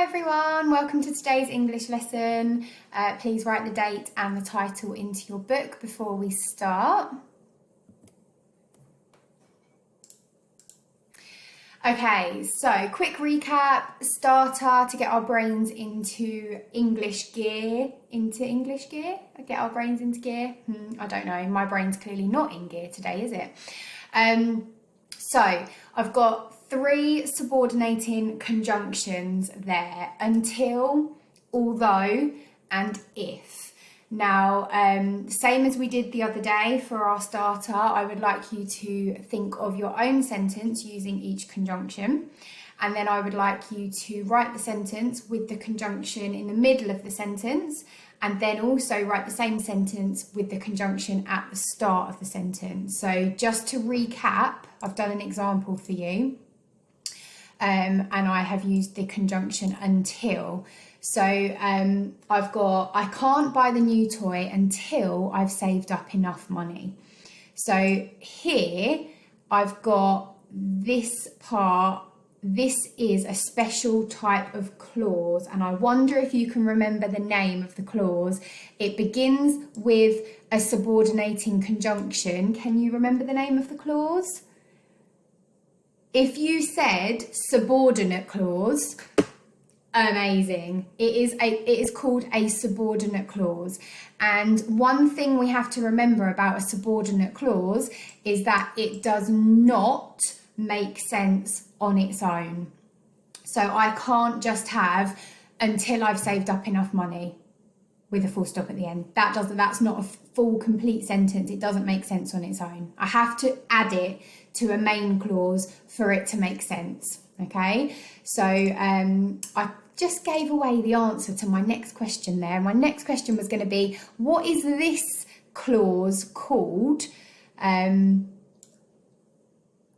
everyone, welcome to today's English lesson. Please write the date and the title into your book before we start. Okay, so quick recap, starter to get our brains into English gear. Get our brains into gear? I don't know, my brain's clearly not in gear today, is it? So I've got 3 subordinating conjunctions there: until, although, and if. Now, same as we did the other day for our starter, I would like you to think of your own sentence using each conjunction. And then I would like you to write the sentence with the conjunction in the middle of the sentence, and then also write the same sentence with the conjunction at the start of the sentence. So just to recap, I've done an example for you, and I have used the conjunction until. So I've got, I can't buy the new toy until I've saved up enough money. So here I've got this part. This is a special type of clause, and I wonder if you can remember the name of the clause. It begins with a subordinating conjunction. Can you remember the name of the clause? If you said subordinate clause, amazing. It is called a subordinate clause. And one thing we have to remember about a subordinate clause is that it does not make sense on its own. So I can't just have until I've saved up enough money with a full stop at the end. That's not a full complete sentence. It doesn't make sense on its own. I have to add it to a main clause for it to make sense. Okay, so I just gave away the answer to my next question there. My next question was going to be, what is this clause called? I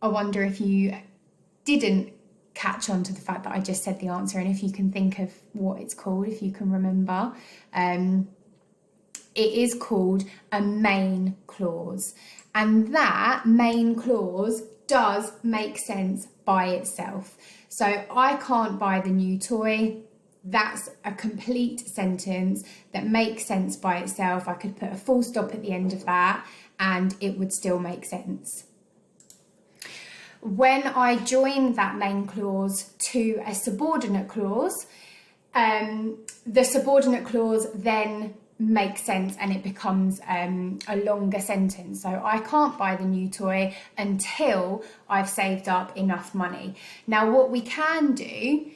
wonder if you didn't catch on to the fact that I just said the answer, and if you can think of what it's called, if you can remember. It is called a main clause, and that main clause does make sense by itself. So I can't buy the new toy. That's a complete sentence that makes sense by itself. I could put a full stop at the end of that and it would still make sense. When I join that main clause to a subordinate clause, the subordinate clause then makes sense and it becomes a longer sentence. So I can't buy the new toy until I've saved up enough money. Now, what we can do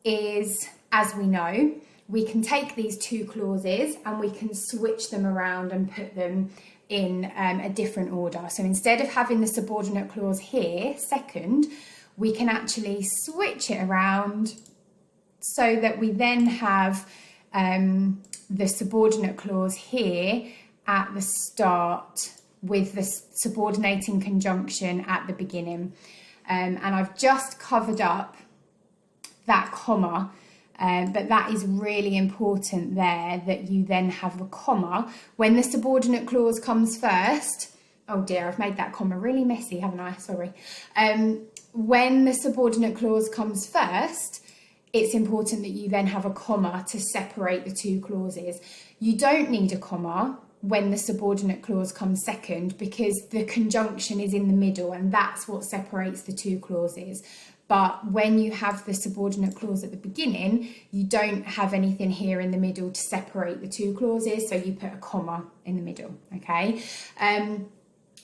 is, as we know, we can take these 2 clauses and we can switch them around and put them in a different order. So instead of having the subordinate clause here second, we can actually switch it around so that we then have the subordinate clause here at the start with the subordinating conjunction at the beginning. And I've just covered up that comma, but that is really important there, that you then have a comma. When the subordinate clause comes first, oh dear, I've made that comma really messy, haven't I? Sorry. When the subordinate clause comes first, it's important that you then have a comma to separate the 2 clauses. You don't need a comma when the subordinate clause comes second because the conjunction is in the middle and that's what separates the 2 clauses. But when you have the subordinate clause at the beginning, you don't have anything here in the middle to separate the 2 clauses, so you put a comma in the middle, okay?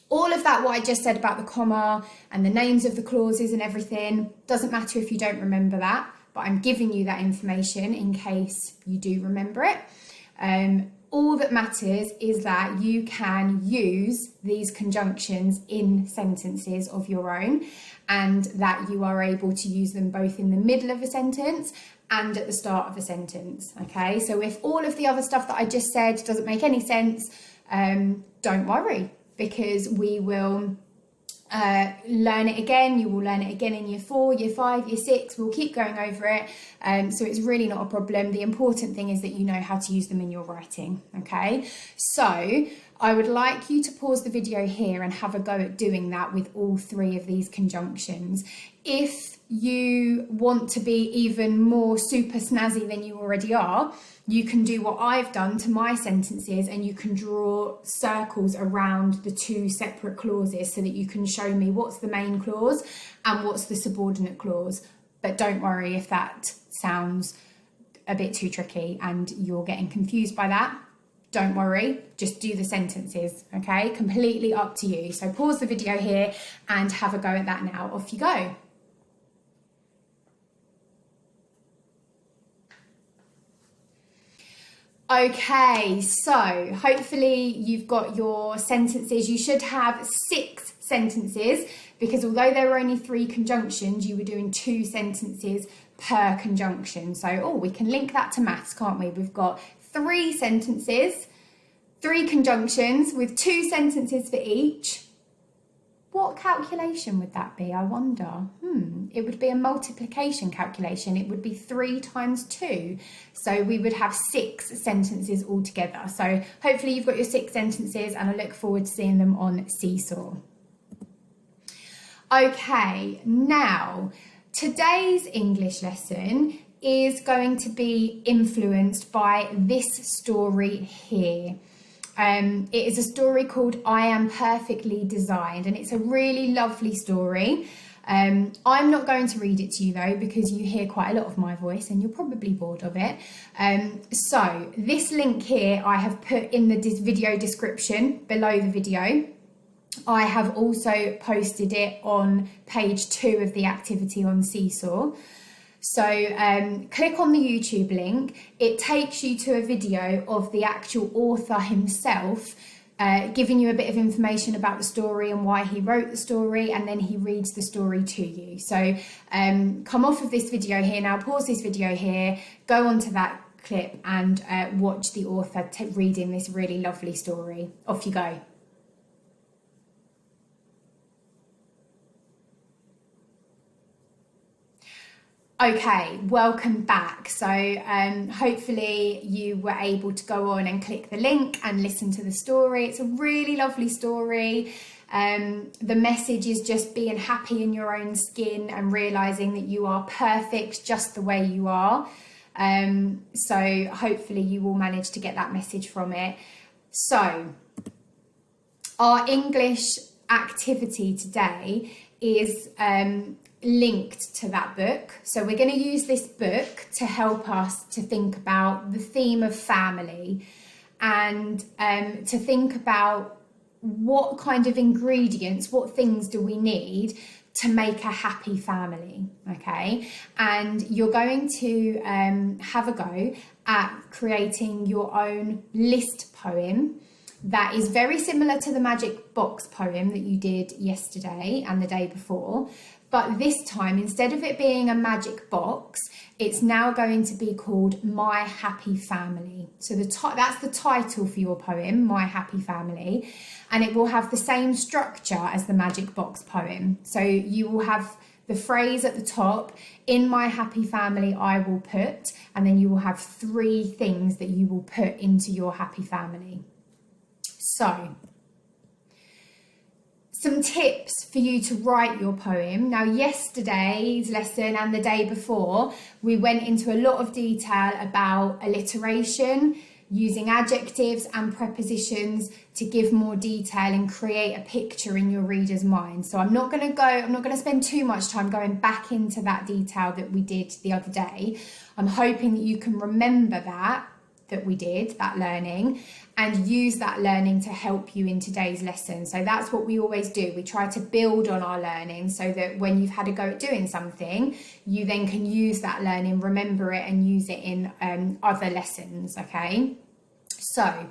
All of that, what I just said about the comma and the names of the clauses and everything, doesn't matter if you don't remember that, but I'm giving you that information in case you do remember it. All that matters is that you can use these conjunctions in sentences of your own and that you are able to use them both in the middle of a sentence and at the start of a sentence, okay? So if all of the other stuff that I just said doesn't make any sense, don't worry, because we will learn it again. You will learn it again in year 4, year 5, year 6. We'll keep going over it. So it's really not a problem. The important thing is that you know how to use them in your writing. Okay. So I would like you to pause the video here and have a go at doing that with all 3 of these conjunctions. If you want to be even more super snazzy than you already are, you can do what I've done to my sentences, and you can draw circles around the two separate clauses so that you can show me what's the main clause and what's the subordinate clause. But don't worry if that sounds a bit too tricky and you're getting confused by that. Don't worry, just do the sentences, okay? Completely up to you. So pause the video here and have a go at that now. Off you go. Okay, so hopefully you've got your sentences. You should have 6 sentences, because although there were only 3 conjunctions, you were doing 2 sentences per conjunction. So, we can link that to maths, can't we? We've got 3 sentences, 3 conjunctions with 2 sentences for each. What calculation would that be, I wonder? It would be a multiplication calculation. It would be 3 times 2. So we would have 6 sentences altogether. So hopefully you've got your 6 sentences, and I look forward to seeing them on Seesaw. Okay, now today's English lesson is going to be influenced by this story here. It is a story called I Am Perfectly Designed, and it's a really lovely story. I'm not going to read it to you though, because you hear quite a lot of my voice and you're probably bored of it. So this link here I have put in the video description below the video. I have also posted it on page 2 of the activity on Seesaw. So click on the YouTube link. It takes you to a video of the actual author himself, giving you a bit of information about the story and why he wrote the story, and then he reads the story to you. So come off of this video here now, pause this video here, go on to that clip and watch the author reading this really lovely story. Off you go. Okay, welcome back. So hopefully you were able to go on and click the link and listen to the story. It's a really lovely story. The message is just being happy in your own skin and realising that you are perfect just the way you are. So hopefully you will manage to get that message from it. So our English activity today is linked to that book. So we're going to use this book to help us to think about the theme of family, and to think about what kind of ingredients, what things do we need to make a happy family, okay? And you're going to have a go at creating your own list poem that is very similar to the magic box poem that you did yesterday and the day before. But this time, instead of it being a magic box, it's now going to be called My Happy Family. So that's the title for your poem, My Happy Family. And it will have the same structure as the magic box poem. So you will have the phrase at the top, in my happy family I will put, and then you will have 3 things that you will put into your happy family. So, some tips for you to write your poem. Now, yesterday's lesson and the day before, we went into a lot of detail about alliteration, using adjectives and prepositions to give more detail and create a picture in your reader's mind. So I'm not going to spend too much time going back into that detail that we did the other day. I'm hoping that you can remember that we did, that learning, and use that learning to help you in today's lesson. So that's what we always do. We try to build on our learning so that when you've had a go at doing something, you then can use that learning, remember it, and use it in other lessons, okay? So,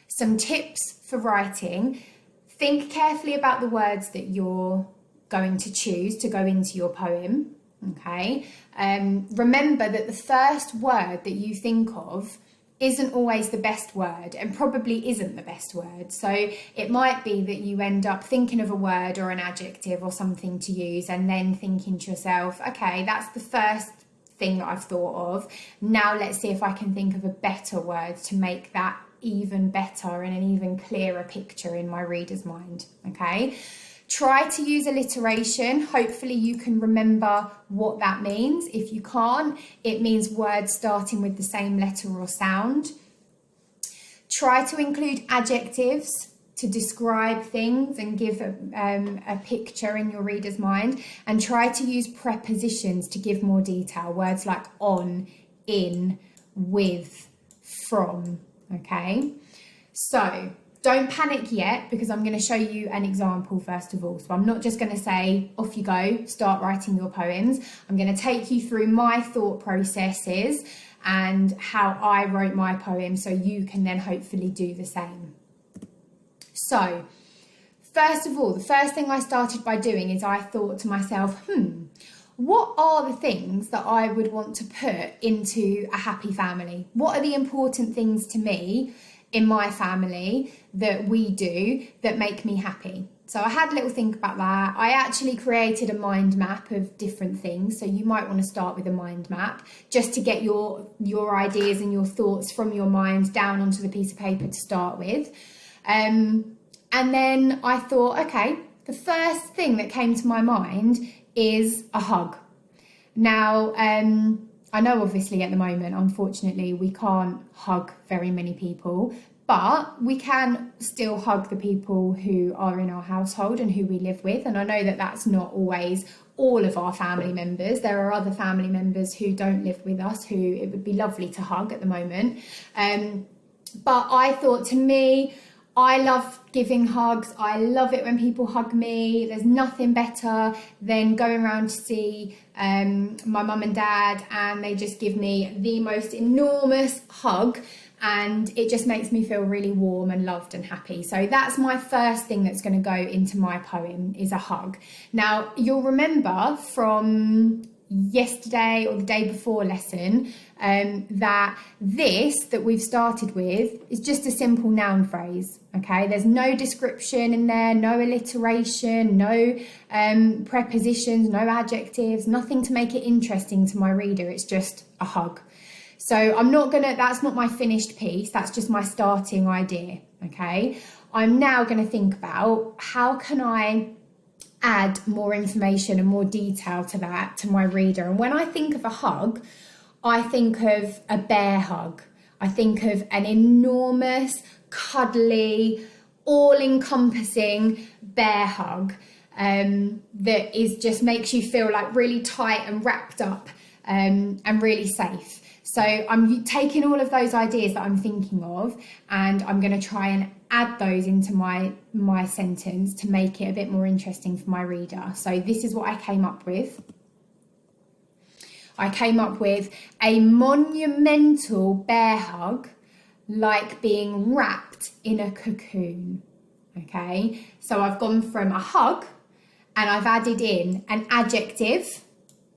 some tips for writing. Think carefully about the words that you're going to choose to go into your poem, okay? Remember that the first word that you think of isn't always the best word, and probably isn't the best word. So it might be that you end up thinking of a word or an adjective or something to use, and then thinking to yourself, okay, that's the first thing that I've thought of. Now let's see if I can think of a better word to make that even better and an even clearer picture in my reader's mind, okay? Try to use alliteration. Hopefully you can remember what that means. If you can't, it means words starting with the same letter or sound. Try to include adjectives to describe things and give a picture in your reader's mind, and try to use prepositions to give more detail. Words like on, in, with, from, okay? So don't panic yet, because I'm going to show you an example first of all. So I'm not just going to say, off you go, start writing your poems. I'm going to take you through my thought processes and how I wrote my poem, so you can then hopefully do the same. So, first of all, the first thing I started by doing is I thought to myself, what are the things that I would want to put into a happy family? What are the important things to me in my family that we do that make me happy? So I had a little think about that. I actually created a mind map of different things. So you might want to start with a mind map just to get your ideas and your thoughts from your mind down onto the piece of paper to start with. And then I thought, okay, the first thing that came to my mind is a hug. Now, I know obviously at the moment, unfortunately, we can't hug very many people, but we can still hug the people who are in our household and who we live with. And I know that that's not always all of our family members. There are other family members who don't live with us who it would be lovely to hug at the moment. But I thought, to me, I love giving hugs. I love it when people hug me. There's nothing better than going around to see my mum and dad, and they just give me the most enormous hug, and it just makes me feel really warm and loved and happy. So that's my first thing that's going to go into my poem, is a hug. Now, you'll remember from yesterday or the day before lesson that this that we've started with is just a simple noun phrase. Okay, there's no description in there, no alliteration, no prepositions, no adjectives, nothing to make it interesting to my reader. It's just a hug. So that's not my finished piece, that's just my starting idea. Okay, I'm now going to think about how can I add more information and more detail to that to my reader. And when I think of a hug, I think of a bear hug. I think of an enormous, cuddly, all-encompassing bear hug that is just makes you feel like really tight and wrapped up and really safe. So I'm taking all of those ideas that I'm thinking of, and I'm going to try and add those into my sentence to make it a bit more interesting for my reader. So this is what I came up with. I came up with a monumental bear hug, like being wrapped in a cocoon. Okay, so I've gone from a hug and I've added in an adjective,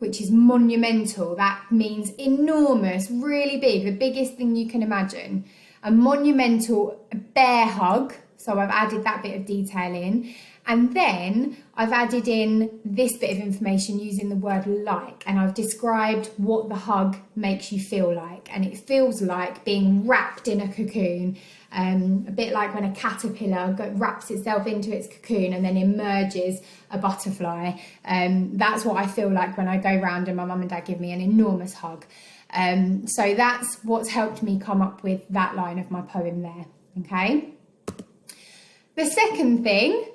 which is monumental. That means enormous, really big, the biggest thing you can imagine. A monumental bear hug, so I've added that bit of detail in. And then I've added in this bit of information using the word like, and I've described what the hug makes you feel like. And it feels like being wrapped in a cocoon, a bit like when a caterpillar wraps itself into its cocoon and then emerges a butterfly. That's what I feel like when I go round and my mum and dad give me an enormous hug. So that's what's helped me come up with that line of my poem there, okay? The second thing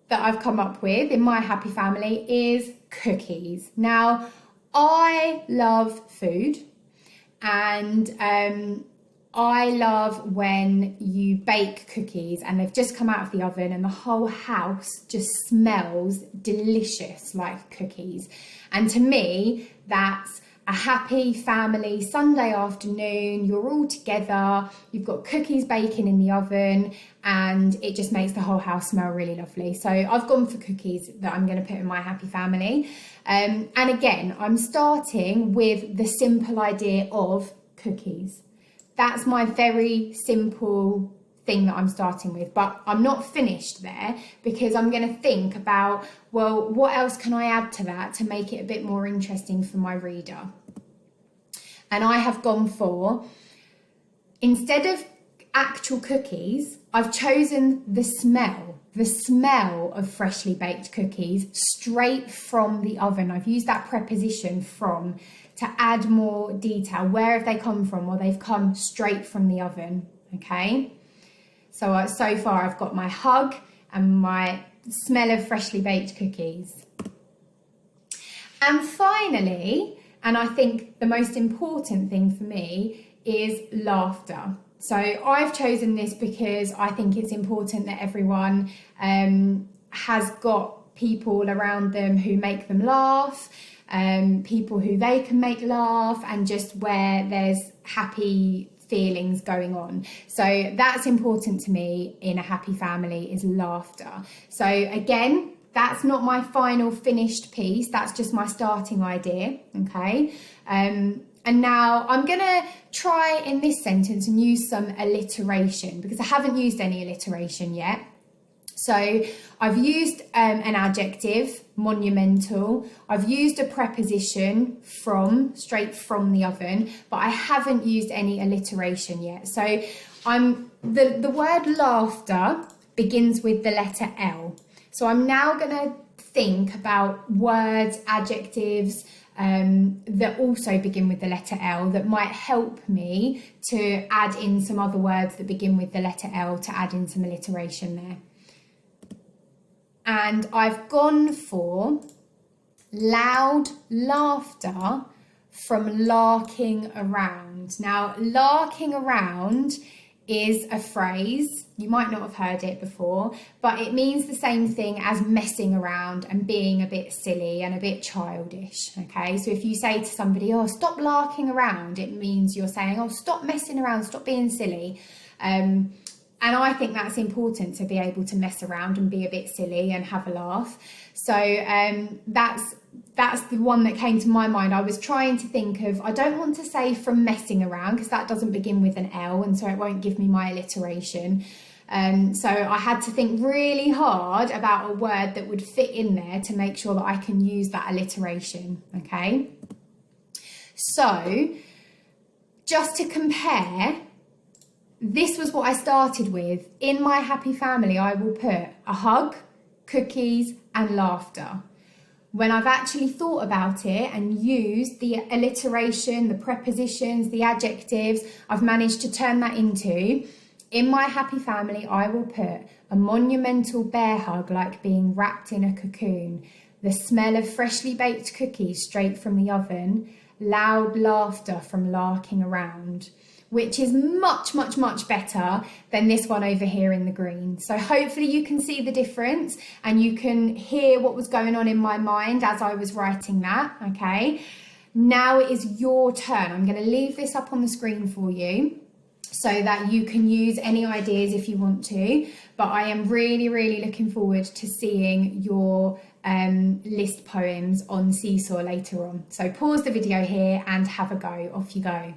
that I've come up with in my happy family is cookies. Now, I love food, and I love when you bake cookies and they've just come out of the oven and the whole house just smells delicious like cookies. And to me, that's a happy family Sunday afternoon. You're all together, you've got cookies baking in the oven, and it just makes the whole house smell really lovely. So I've gone for cookies that I'm going to put in my happy family. And again, I'm starting with the simple idea of cookies. That's my very simple thing that I'm starting with, but I'm not finished there, because I'm going to think about, well, what else can I add to that to make it a bit more interesting for my reader? And I have gone for, instead of actual cookies, I've chosen the smell the smell of freshly baked cookies straight from the oven. I've used that preposition from to add more detail. Where have they come from? Well, they've come straight from the oven, okay? So, so far I've got my hug and my smell of freshly baked cookies. And finally, and I think the most important thing for me, is laughter. So I've chosen this because I think it's important that everyone has got people around them who make them laugh, people who they can make laugh, and just where there's happy feelings going on. So that's important to me in a happy family, is laughter. So again, that's not my final finished piece, that's just my starting idea, okay? And now I'm going to try in this sentence and use some alliteration, because I haven't used any alliteration yet. So I've used an adjective, monumental. I've used a preposition, from, straight from the oven, but I haven't used any alliteration yet. So the word laughter begins with the letter L. So I'm now going to think about words, adjectives, that also begin with the letter L, that might help me to add in some other words that begin with the letter L, to add in some alliteration there. And I've gone for loud laughter from larking around. Now, larking around is a phrase, you might not have heard it before, but it means the same thing as messing around and being a bit silly and a bit childish, okay? So if you say to somebody, oh, stop larking around, it means you're saying, oh, stop messing around, stop being silly. And I think that's important, to be able to mess around and be a bit silly and have a laugh. So that's the one that came to my mind. I was trying to think of, I don't want to say from messing around, because that doesn't begin with an L, and so it won't give me my alliteration. So I had to think really hard about a word that would fit in there to make sure that I can use that alliteration, okay? So just to compare, this was what I started with. In my happy family, I will put a hug, cookies, and laughter. When I've actually thought about it and used the alliteration, the prepositions, the adjectives, I've managed to turn that into, in my happy family, I will put a monumental bear hug, like being wrapped in a cocoon, the smell of freshly baked cookies straight from the oven, loud laughter from larking around, which is much, much, much better than this one over here in the green. So hopefully you can see the difference and you can hear what was going on in my mind as I was writing that, okay? Now it is your turn. I'm going to leave this up on the screen for you so that you can use any ideas if you want to, but I am really, really looking forward to seeing your list poems on Seesaw later on. So pause the video here and have a go. Off you go.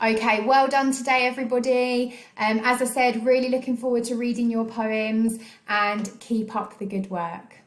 Okay, well done today, everybody. As I said, really looking forward to reading your poems, and keep up the good work.